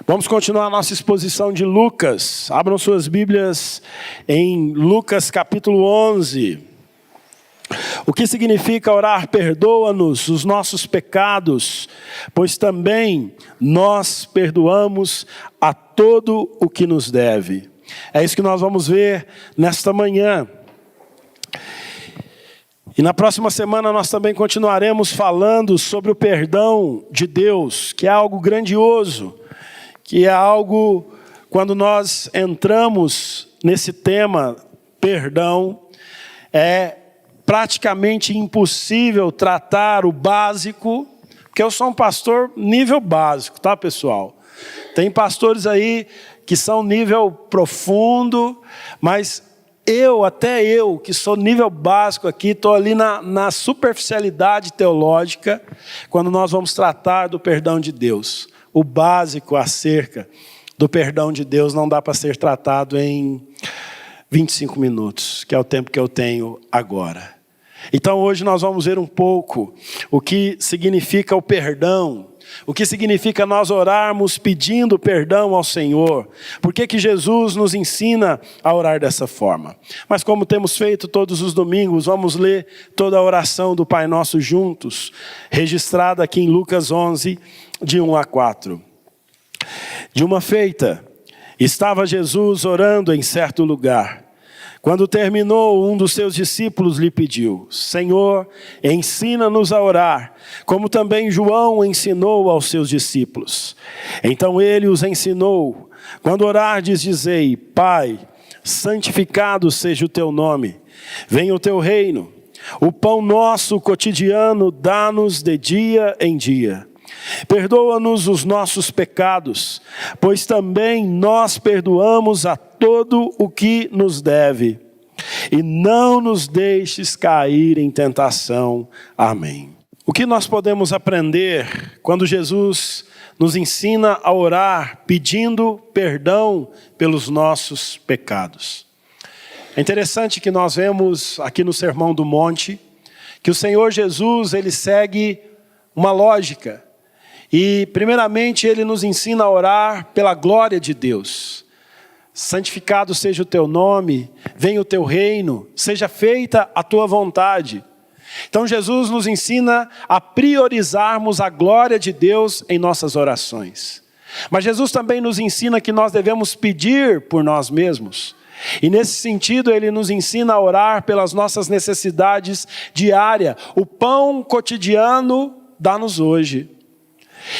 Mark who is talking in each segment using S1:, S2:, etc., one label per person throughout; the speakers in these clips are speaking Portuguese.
S1: Vamos continuar a nossa exposição de Lucas. Abram suas Bíblias em Lucas capítulo 11. O que significa orar? Perdoa-nos os nossos pecados, pois também nós perdoamos a todo o que nos deve. É isso que nós vamos ver nesta manhã. E na próxima semana nós também continuaremos falando sobre o perdão de Deus, que é algo grandioso, que é algo, quando nós entramos nesse tema, perdão, é praticamente impossível tratar o básico, porque eu sou um pastor nível básico, tá, pessoal? Tem pastores aí que são nível profundo, mas até eu, que sou nível básico aqui, estou ali na superficialidade teológica, quando nós vamos tratar do perdão de Deus. O básico acerca do perdão de Deus não dá para ser tratado em 25 minutos, que é o tempo que eu tenho agora. Então hoje nós vamos ver um pouco o que significa o perdão, o que significa nós orarmos pedindo perdão ao Senhor. Por que Jesus nos ensina a orar dessa forma? Mas como temos feito todos os domingos, vamos ler toda a oração do Pai Nosso juntos, registrada aqui em Lucas 11, de 1 a 4. De uma feita, estava Jesus orando em certo lugar. Quando terminou, um dos seus discípulos lhe pediu: Senhor, ensina-nos a orar, como também João ensinou aos seus discípulos. Então ele os ensinou: quando orardes, dizei: Pai, santificado seja o teu nome, venha o teu reino. O pão nosso cotidiano dá-nos de dia em dia. Perdoa-nos os nossos pecados, pois também nós perdoamos a todo o que nos deve. E não nos deixes cair em tentação. Amém. O que nós podemos aprender quando Jesus nos ensina a orar pedindo perdão pelos nossos pecados? É interessante que nós vemos aqui no Sermão do Monte que o Senhor Jesus, ele segue uma lógica. E primeiramente ele nos ensina a orar pela glória de Deus. Santificado seja o teu nome, venha o teu reino, seja feita a tua vontade. Então Jesus nos ensina a priorizarmos a glória de Deus em nossas orações. Mas Jesus também nos ensina que nós devemos pedir por nós mesmos. E nesse sentido ele nos ensina a orar pelas nossas necessidades diárias. O pão cotidiano dá-nos hoje.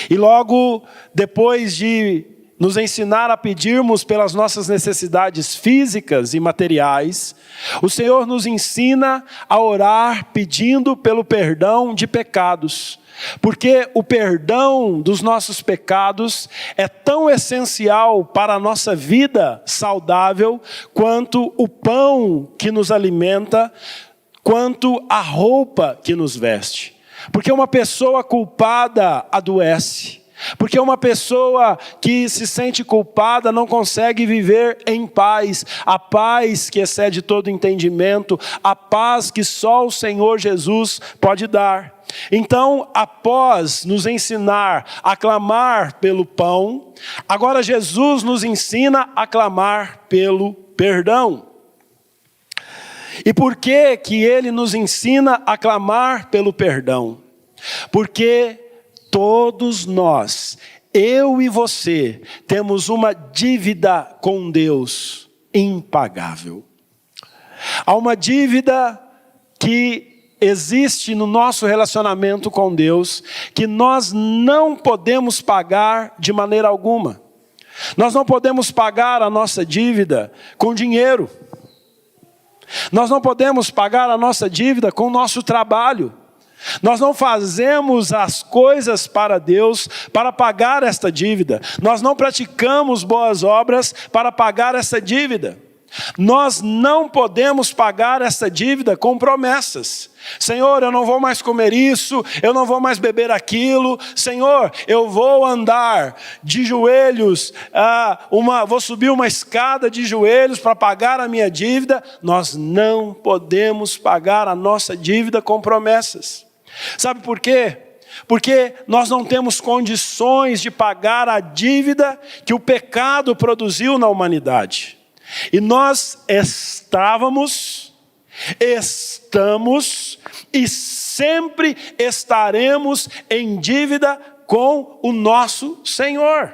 S1: E logo depois de nos ensinar a pedirmos pelas nossas necessidades físicas e materiais, o Senhor nos ensina a orar pedindo pelo perdão de pecados. Porque o perdão dos nossos pecados é tão essencial para a nossa vida saudável quanto o pão que nos alimenta, quanto a roupa que nos veste. Porque uma pessoa culpada adoece. Porque uma pessoa que se sente culpada não consegue viver em paz. A paz que excede todo entendimento, a paz que só o Senhor Jesus pode dar. Então, após nos ensinar a clamar pelo pão, agora Jesus nos ensina a clamar pelo perdão. E por que que ele nos ensina a clamar pelo perdão? Porque todos nós, eu e você, temos uma dívida com Deus impagável. Há uma dívida que existe no nosso relacionamento com Deus, que nós não podemos pagar de maneira alguma. Nós não podemos pagar a nossa dívida com dinheiro. Nós não podemos pagar a nossa dívida com o nosso trabalho. Nós não fazemos as coisas para Deus para pagar esta dívida. Nós não praticamos boas obras para pagar essa dívida. Nós não podemos pagar essa dívida com promessas. Senhor, eu não vou mais comer isso, eu não vou mais beber aquilo. Senhor, eu vou andar de joelhos, vou subir uma escada de joelhos para pagar a minha dívida. Nós não podemos pagar a nossa dívida com promessas. Sabe por quê? Porque nós não temos condições de pagar a dívida que o pecado produziu na humanidade. E nós estamos e sempre estaremos em dívida com o nosso Senhor.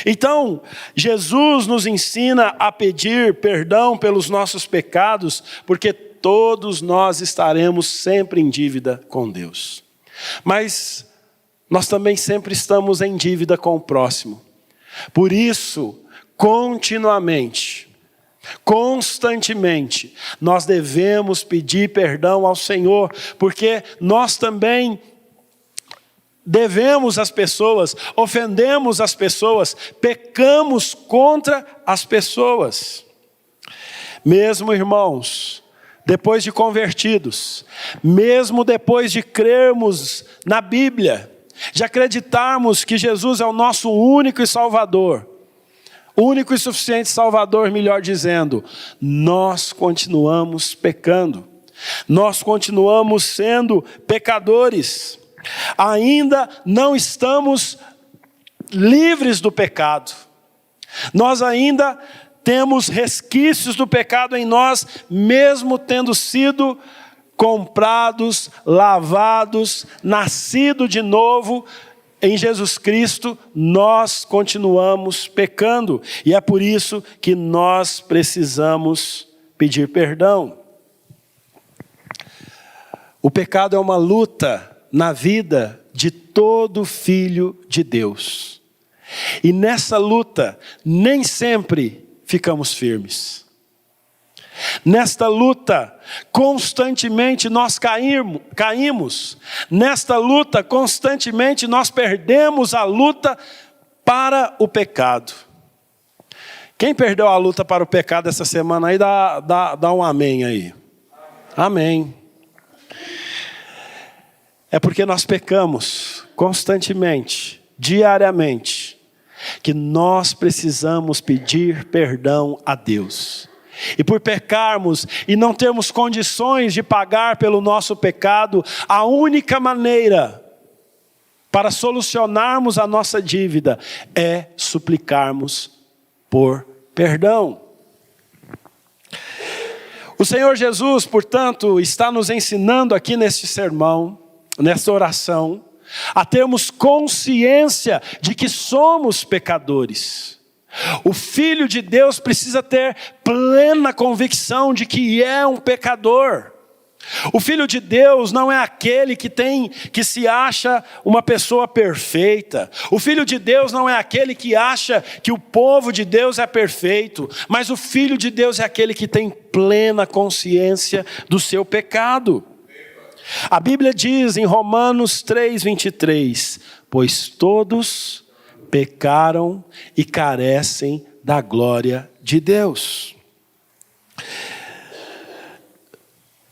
S1: Então, Jesus nos ensina a pedir perdão pelos nossos pecados, porque todos nós estaremos sempre em dívida com Deus. Mas nós também sempre estamos em dívida com o próximo. Por isso, constantemente, nós devemos pedir perdão ao Senhor, porque nós também devemos às pessoas, ofendemos as pessoas, pecamos contra as pessoas. Mesmo, irmãos, depois de convertidos, mesmo depois de crermos na Bíblia, de acreditarmos que Jesus é o nosso único e Salvador, único e suficiente Salvador, melhor dizendo, nós continuamos pecando, nós continuamos sendo pecadores, ainda não estamos livres do pecado, nós ainda temos resquícios do pecado em nós, mesmo tendo sido comprados, lavados, nascido de novo em Jesus Cristo, nós continuamos pecando. E é por isso que nós precisamos pedir perdão. O pecado é uma luta na vida de todo filho de Deus. E nessa luta, nem sempre ficamos firmes. Nesta luta, constantemente nós caímos. Nesta luta, constantemente nós perdemos a luta para o pecado. Quem perdeu a luta para o pecado essa semana aí, dá um amém aí. Amém. É porque nós pecamos constantemente, diariamente, que nós precisamos pedir perdão a Deus. E por pecarmos e não termos condições de pagar pelo nosso pecado, a única maneira para solucionarmos a nossa dívida é suplicarmos por perdão. O Senhor Jesus, portanto, está nos ensinando aqui neste sermão, nesta oração, a termos consciência de que somos pecadores. O Filho de Deus precisa ter plena convicção de que é um pecador. O Filho de Deus não é aquele que se acha uma pessoa perfeita. O Filho de Deus não é aquele que acha que o povo de Deus é perfeito. Mas o Filho de Deus é aquele que tem plena consciência do seu pecado. A Bíblia diz em Romanos 3:23, pois todos pecaram e carecem da glória de Deus.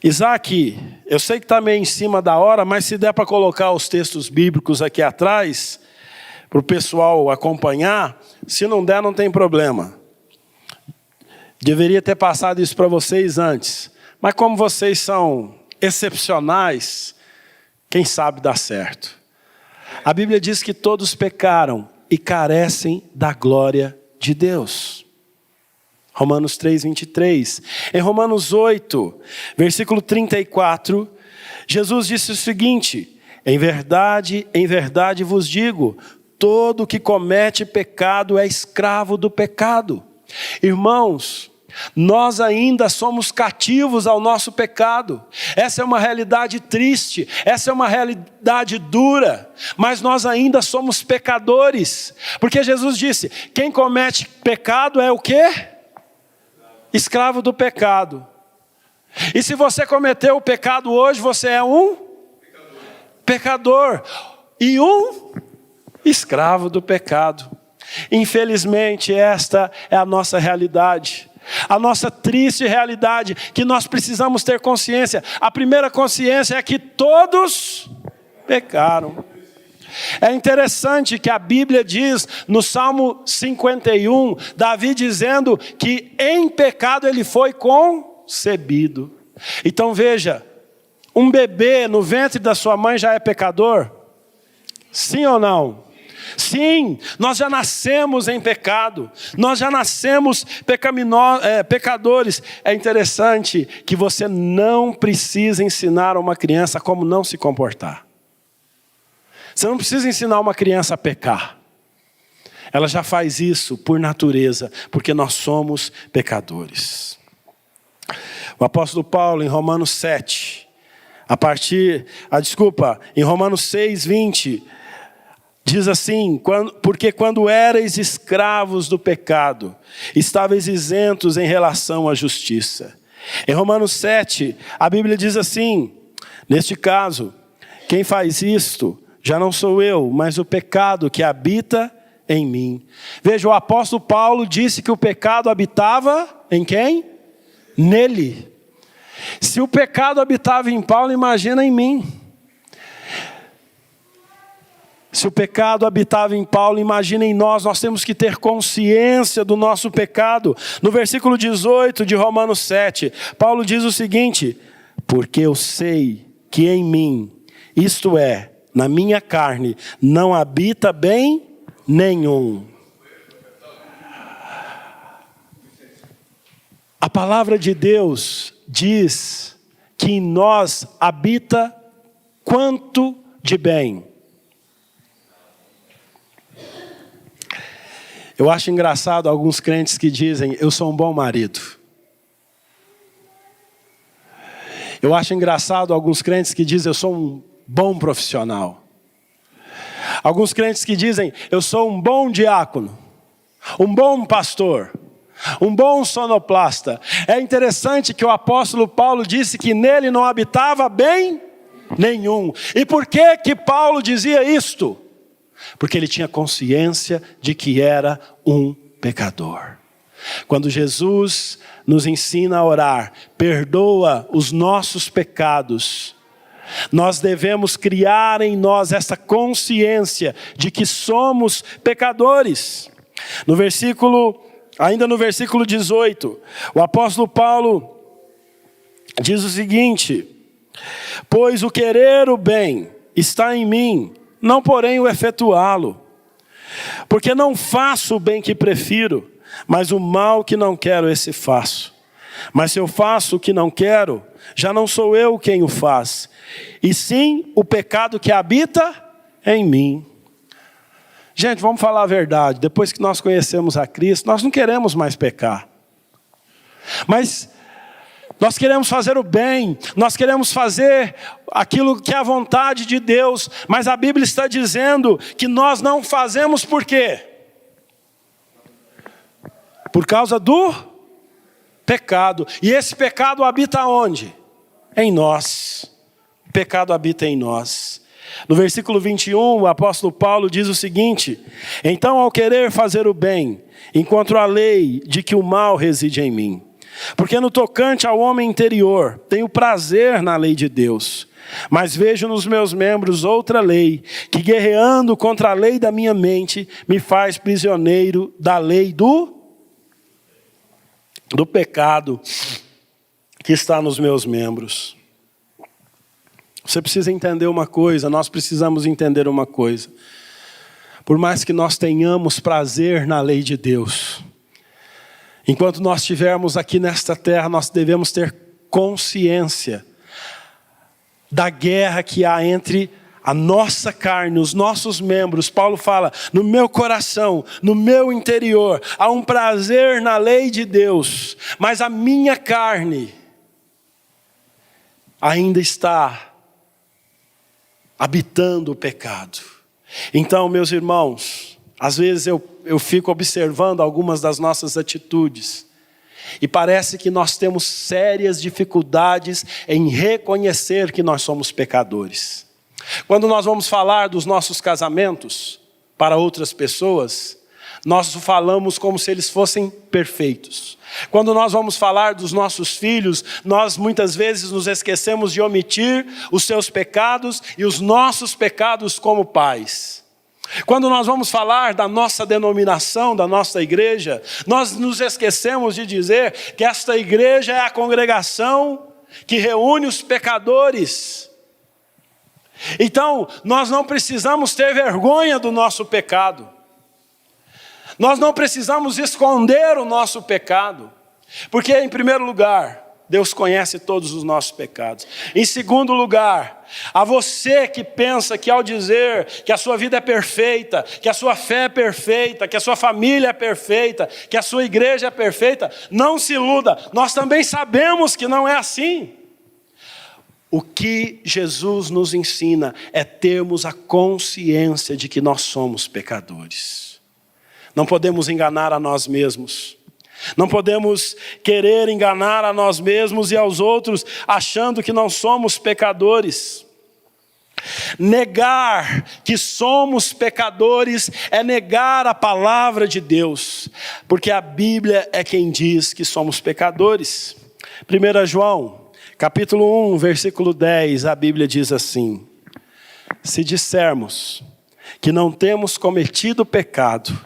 S1: Isaac, eu sei que está meio em cima da hora, mas se der para colocar os textos bíblicos aqui atrás, para o pessoal acompanhar, se não der, não tem problema. Deveria ter passado isso para vocês antes, mas como vocês são excepcionais, quem sabe dá certo. A Bíblia diz que todos pecaram e carecem da glória de Deus. Romanos 3:23. Em Romanos 8, versículo 34, Jesus disse o seguinte: em verdade vos digo, todo que comete pecado é escravo do pecado. Irmãos, nós ainda somos cativos ao nosso pecado. Essa é uma realidade triste, essa é uma realidade dura, mas nós ainda somos pecadores, porque Jesus disse, quem comete pecado é o quê? Escravo do pecado. E se você cometeu o pecado hoje, você é um pecador e um escravo do pecado. Infelizmente, esta é a nossa realidade. A nossa triste realidade, que nós precisamos ter consciência. A primeira consciência é que todos pecaram. É interessante que a Bíblia diz, no Salmo 51, Davi dizendo que em pecado ele foi concebido. Então veja, um bebê no ventre da sua mãe já é pecador? Sim ou não? Sim, nós já nascemos em pecado, nós já nascemos pecadores. É interessante que você não precisa ensinar a uma criança como não se comportar. Você não precisa ensinar uma criança a pecar. Ela já faz isso por natureza, porque nós somos pecadores. O apóstolo Paulo, em Romanos 7, em Romanos 6, 20, diz assim: porque quando erais escravos do pecado, estáveis isentos em relação à justiça. Em Romanos 7, a Bíblia diz assim: neste caso, quem faz isto já não sou eu, mas o pecado que habita em mim. Veja, o apóstolo Paulo disse que o pecado habitava em quem? Nele. Se o pecado habitava em Paulo, imagina em mim. Se o pecado habitava em Paulo, imagina em nós. Nós temos que ter consciência do nosso pecado. No versículo 18 de Romanos 7, Paulo diz o seguinte: porque eu sei que em mim, isto é, na minha carne, não habita bem nenhum. A palavra de Deus diz que em nós habita quanto de bem. Eu acho engraçado alguns crentes que dizem: eu sou um bom marido. Eu acho engraçado alguns crentes que dizem: eu sou um bom profissional. Alguns crentes que dizem: eu sou um bom diácono, um bom pastor, um bom sonoplasta. É interessante que o apóstolo Paulo disse que nele não habitava bem nenhum. E por que Paulo dizia isto? Porque ele tinha consciência de que era um pecador. Quando Jesus nos ensina a orar, perdoa os nossos pecados, nós devemos criar em nós essa consciência de que somos pecadores. Ainda no versículo 18, o apóstolo Paulo diz o seguinte: pois o querer o bem está em mim, não porém o efetuá-lo. Porque não faço o bem que prefiro, mas o mal que não quero, esse faço. Mas se eu faço o que não quero, já não sou eu quem o faz, e sim o pecado que habita em mim. Gente, vamos falar a verdade. Depois que nós conhecemos a Cristo, nós não queremos mais pecar. Mas nós queremos fazer o bem, nós queremos fazer aquilo que é a vontade de Deus. Mas a Bíblia está dizendo que nós não fazemos por quê? Por causa do pecado. E esse pecado habita onde? Em nós. O pecado habita em nós. No versículo 21, o apóstolo Paulo diz o seguinte: então, ao querer fazer o bem, encontro a lei de que o mal reside em mim. Porque no tocante ao homem interior, tenho prazer na lei de Deus, mas vejo nos meus membros outra lei, que guerreando contra a lei da minha mente, me faz prisioneiro da lei do pecado que está nos meus membros. Você precisa entender uma coisa, nós precisamos entender uma coisa. Por mais que nós tenhamos prazer na lei de Deus, enquanto nós estivermos aqui nesta terra, nós devemos ter consciência da guerra que há entre a nossa carne, os nossos membros. Paulo fala: no meu coração, no meu interior, há um prazer na lei de Deus, mas a minha carne ainda está habitando o pecado. Então, meus irmãos, às vezes eu fico observando algumas das nossas atitudes e parece que nós temos sérias dificuldades em reconhecer que nós somos pecadores. Quando nós vamos falar dos nossos casamentos para outras pessoas, nós falamos como se eles fossem perfeitos. Quando nós vamos falar dos nossos filhos, nós muitas vezes nos esquecemos de omitir os seus pecados e os nossos pecados como pais. Quando nós vamos falar da nossa denominação, da nossa igreja, nós nos esquecemos de dizer que esta igreja é a congregação que reúne os pecadores. Então, nós não precisamos ter vergonha do nosso pecado. Nós não precisamos esconder o nosso pecado. Porque, em primeiro lugar, Deus conhece todos os nossos pecados. Em segundo lugar, a você que pensa que ao dizer que a sua vida é perfeita, que a sua fé é perfeita, que a sua família é perfeita, que a sua igreja é perfeita, não se iluda. Nós também sabemos que não é assim. O que Jesus nos ensina é termos a consciência de que nós somos pecadores. Não podemos enganar a nós mesmos. Não podemos querer enganar a nós mesmos e aos outros, achando que não somos pecadores. Negar que somos pecadores é negar a palavra de Deus, porque a Bíblia é quem diz que somos pecadores. 1 João, capítulo 1, versículo 10, a Bíblia diz assim: se dissermos que não temos cometido pecado,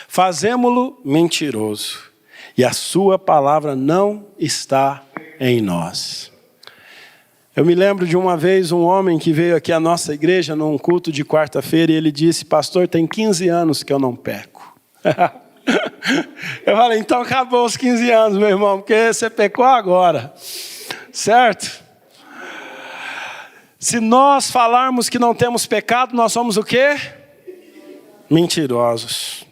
S1: fazemo-lo mentiroso, e a sua palavra não está em nós. Eu me lembro de uma vez um homem que veio aqui à nossa igreja num culto de quarta-feira e ele disse: pastor, tem 15 anos que eu não peco. Eu falei: então acabou os 15 anos, meu irmão, porque você pecou agora, certo? Se nós falarmos que não temos pecado, nós somos o quê? Mentirosos.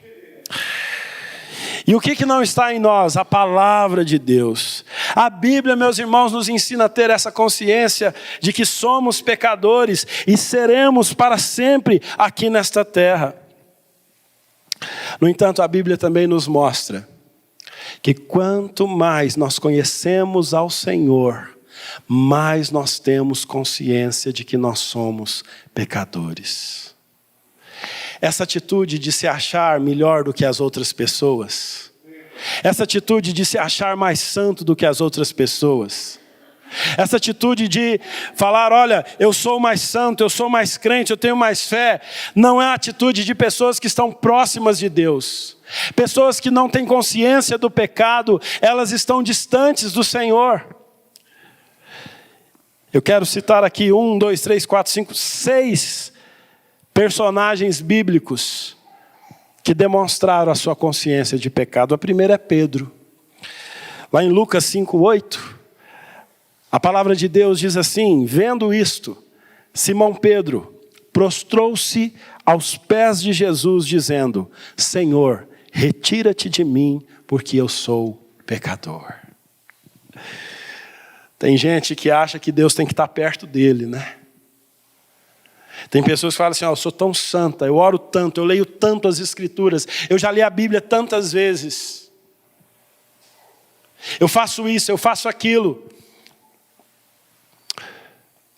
S1: E o que não está em nós? A palavra de Deus. A Bíblia, meus irmãos, nos ensina a ter essa consciência de que somos pecadores e seremos para sempre aqui nesta terra. No entanto, a Bíblia também nos mostra que quanto mais nós conhecemos ao Senhor, mais nós temos consciência de que nós somos pecadores. Essa atitude de se achar melhor do que as outras pessoas, essa atitude de se achar mais santo do que as outras pessoas, essa atitude de falar: olha, eu sou mais santo, eu sou mais crente, eu tenho mais fé, não é a atitude de pessoas que estão próximas de Deus. Pessoas que não têm consciência do pecado, elas estão distantes do Senhor. Eu quero citar aqui 1, 2, 3, 4, 5, 6 personagens bíblicos que demonstraram a sua consciência de pecado. A primeira é Pedro. Lá em Lucas 5:8, a palavra de Deus diz assim: vendo isto, Simão Pedro prostrou-se aos pés de Jesus, dizendo: Senhor, retira-te de mim, porque eu sou pecador. Tem gente que acha que Deus tem que estar perto dele, né? Tem pessoas que falam assim: eu sou tão santa, eu oro tanto, eu leio tanto as Escrituras, eu já li a Bíblia tantas vezes, eu faço isso, eu faço aquilo.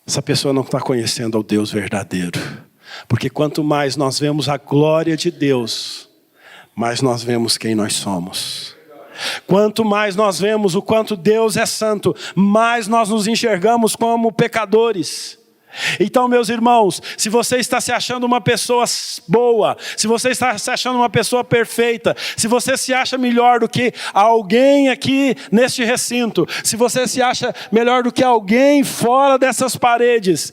S1: Essa pessoa não está conhecendo ao Deus verdadeiro, porque quanto mais nós vemos a glória de Deus, mais nós vemos quem nós somos. Quanto mais nós vemos o quanto Deus é santo, mais nós nos enxergamos como pecadores. Então, meus irmãos, se você está se achando uma pessoa boa, se você está se achando uma pessoa perfeita, se você se acha melhor do que alguém aqui neste recinto, se você se acha melhor do que alguém fora dessas paredes,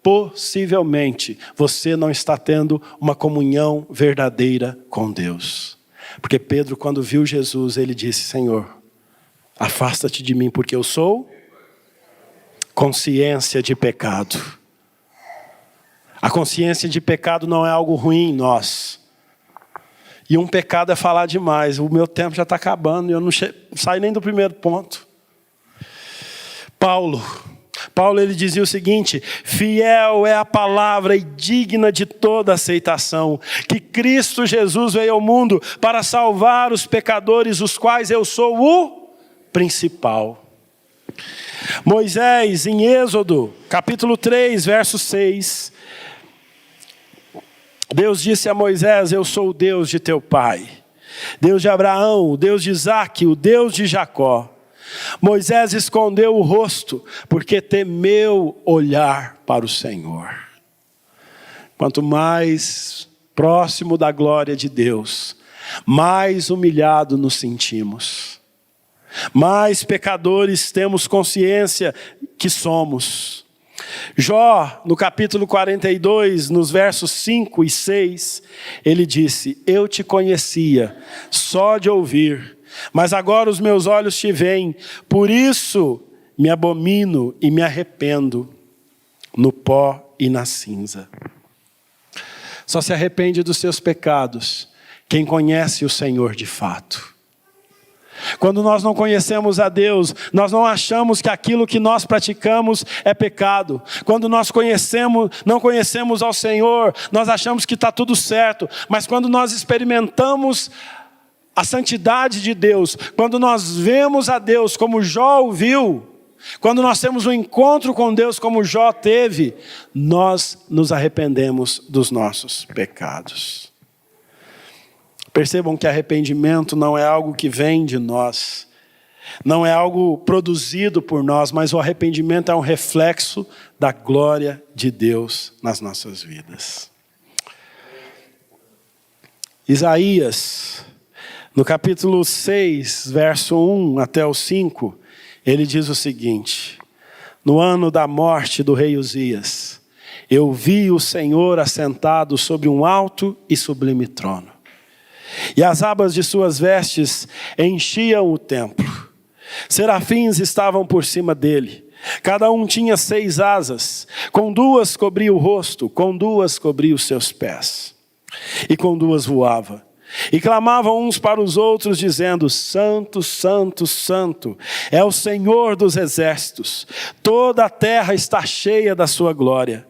S1: possivelmente você não está tendo uma comunhão verdadeira com Deus. Porque Pedro, quando viu Jesus, ele disse: Senhor, afasta-te de mim, porque eu sou consciência de pecado. A consciência de pecado não é algo ruim em nós. E um pecado é falar demais. O meu tempo já está acabando e eu não saio nem do primeiro ponto. Paulo, ele dizia o seguinte: fiel é a palavra e digna de toda aceitação, que Cristo Jesus veio ao mundo para salvar os pecadores, os quais eu sou o principal. Moisés, em Êxodo, capítulo 3, verso 6, Deus disse a Moisés: eu sou o Deus de teu pai. Deus de Abraão, o Deus de Isaque, o Deus de Jacó. Moisés escondeu o rosto, porque temeu olhar para o Senhor. Quanto mais próximo da glória de Deus, mais humilhado nos sentimos. Mais pecadores temos consciência que somos. Jó, no capítulo 42, nos versos 5 e 6, ele disse: eu te conhecia só de ouvir, mas agora os meus olhos te veem, por isso me abomino e me arrependo no pó e na cinza. Só se arrepende dos seus pecados quem conhece o Senhor de fato. Quando nós não conhecemos a Deus, nós não achamos que aquilo que nós praticamos é pecado. Quando nós não conhecemos ao Senhor, nós achamos que está tudo certo. Mas quando nós experimentamos a santidade de Deus, quando nós vemos a Deus como Jó o viu, quando nós temos um encontro com Deus como Jó teve, nós nos arrependemos dos nossos pecados. Percebam que arrependimento não é algo que vem de nós, não é algo produzido por nós, mas o arrependimento é um reflexo da glória de Deus nas nossas vidas. Isaías, no capítulo 6, verso 1 até o 5, ele diz o seguinte: no ano da morte do rei Uzias, eu vi o Senhor assentado sobre um alto e sublime trono. E as abas de suas vestes enchiam o templo. Serafins estavam por cima dele. Cada um tinha 6 asas. Com 2 cobria o rosto, com 2 cobria os seus pés. E com 2 voava. E clamavam uns para os outros, dizendo: Santo, Santo, Santo, é o Senhor dos exércitos. Toda a terra está cheia da sua glória.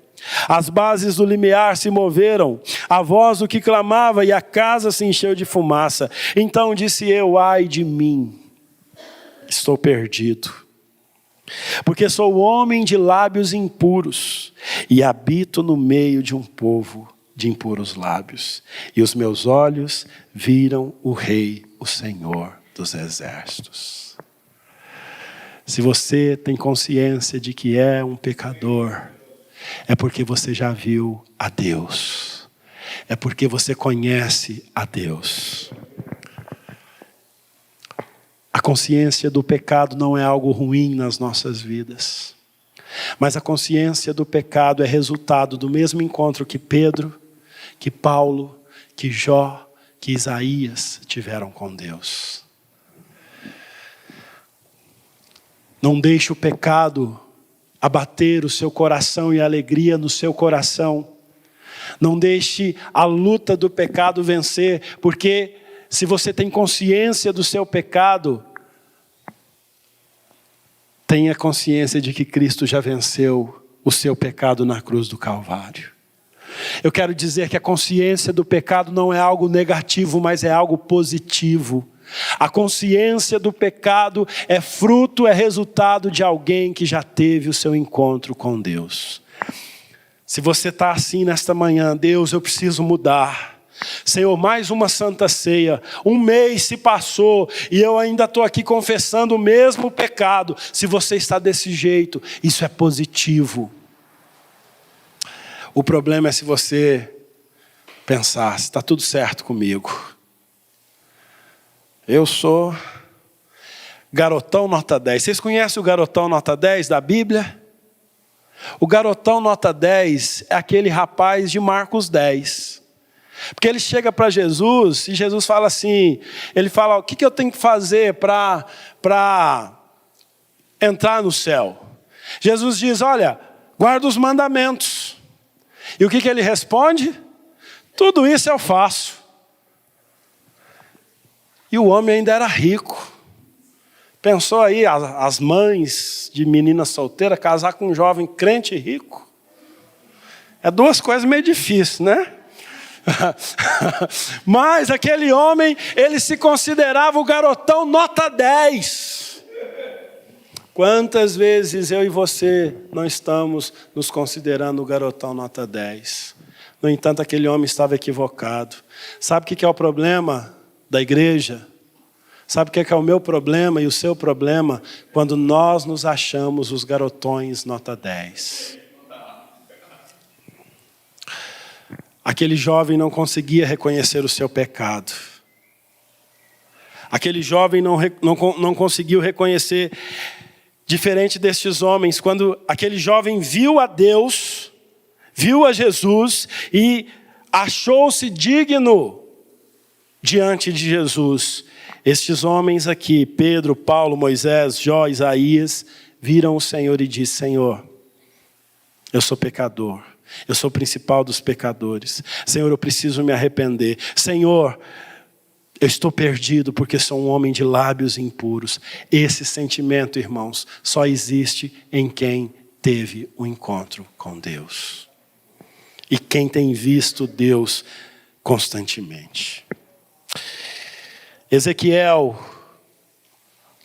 S1: As bases do limiar se moveram, a voz do que clamava, e a casa se encheu de fumaça. Então disse eu: ai de mim, estou perdido, porque sou homem de lábios impuros, e habito no meio de um povo de impuros lábios. E os meus olhos viram o Rei, o Senhor dos exércitos. Se você tem consciência de que é um pecador, é porque você já viu a Deus. É porque você conhece a Deus. A consciência do pecado não é algo ruim nas nossas vidas. Mas a consciência do pecado é resultado do mesmo encontro que Pedro, que Paulo, que Jó, que Isaías tiveram com Deus. Não deixe o pecado abater o seu coração e a alegria no seu coração. Não deixe a luta do pecado vencer, porque se você tem consciência do seu pecado, tenha consciência de que Cristo já venceu o seu pecado na cruz do Calvário. Eu quero dizer que a consciência do pecado não é algo negativo, mas é algo positivo. A consciência do pecado é fruto, é resultado de alguém que já teve o seu encontro com Deus. Se você está assim nesta manhã: Deus, eu preciso mudar. Senhor, mais uma santa ceia, 1 mês se passou e eu ainda estou aqui confessando o mesmo pecado. Se você está desse jeito, isso é positivo. O problema é se você pensar: está tudo certo comigo. Eu sou garotão nota 10. Vocês conhecem o garotão nota 10 da Bíblia? O garotão nota 10 é aquele rapaz de Marcos 10. Porque ele chega para Jesus e Jesus fala assim, ele fala: o que eu tenho que fazer para entrar no céu? Jesus diz: olha, guarda os mandamentos. E o que ele responde? Tudo isso eu faço. E o homem ainda era rico. Pensou aí, as mães de menina solteira casar com um jovem crente rico? É 2 coisas meio difíceis, né? Mas aquele homem, ele se considerava o garotão nota 10. Quantas vezes eu e você não estamos nos considerando o garotão nota 10? No entanto, aquele homem estava equivocado. Sabe o que é o problema? da igreja. Sabe o que é o meu problema e o seu problema? Quando nós nos achamos os garotões nota 10. Aquele jovem não conseguia reconhecer o seu pecado. Aquele jovem não conseguiu reconhecer, diferente destes homens, quando aquele jovem viu a Deus, viu a Jesus e achou-se digno diante de Jesus. Estes homens aqui, Pedro, Paulo, Moisés, Jó, Isaías, viram o Senhor e disse: Senhor, eu sou pecador. Eu sou o principal dos pecadores. Senhor, eu preciso me arrepender. Senhor, eu estou perdido porque sou um homem de lábios impuros. Esse sentimento, irmãos, só existe em quem teve um encontro com Deus. E quem tem visto Deus constantemente. Ezequiel,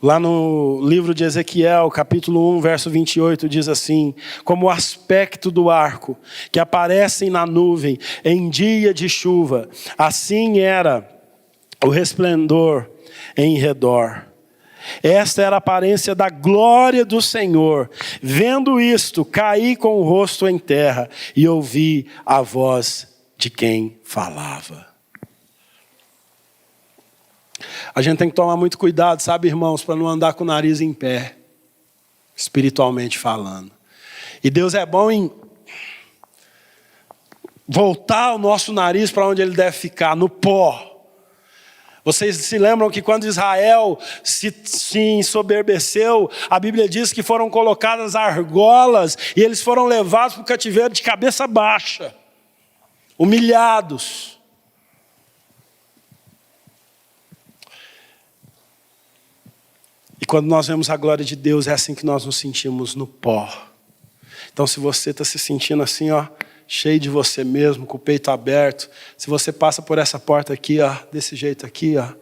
S1: lá no livro de Ezequiel, capítulo 1, verso 28, diz assim: como o aspecto do arco que aparece na nuvem em dia de chuva, assim era o resplendor em redor. Esta era a aparência da glória do Senhor. Vendo isto, caí com o rosto em terra e ouvi a voz de quem falava. A gente tem que tomar muito cuidado, sabe, irmãos, para não andar com o nariz em pé, espiritualmente falando. E Deus é bom em voltar o nosso nariz para onde ele deve ficar, no pó. Vocês se lembram que quando Israel se ensoberbeceu, a Bíblia diz que foram colocadas argolas e eles foram levados para o cativeiro de cabeça baixa, humilhados. E quando nós vemos a glória de Deus, é assim que nós nos sentimos, no pó. Então, se você está se sentindo assim, ó, cheio de você mesmo, com o peito aberto, se você passa por essa porta aqui, ó, desse jeito aqui, ó,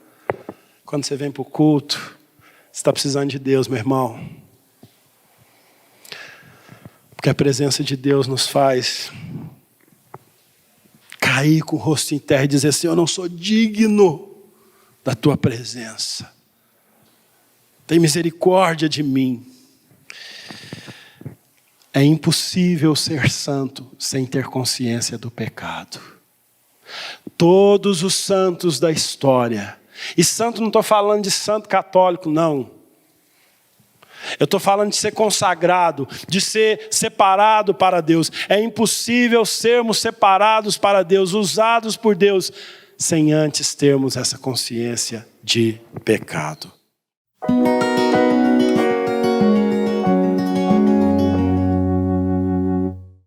S1: quando você vem para o culto, você está precisando de Deus, meu irmão. Porque a presença de Deus nos faz cair com o rosto em terra e dizer assim: eu não sou digno da tua presença. Tem misericórdia de mim. É impossível ser santo sem ter consciência do pecado. Todos os santos da história, e santo não estou falando de santo católico, não. Eu estou falando de ser consagrado, de ser separado para Deus. É impossível sermos separados para Deus, usados por Deus, sem antes termos essa consciência de pecado.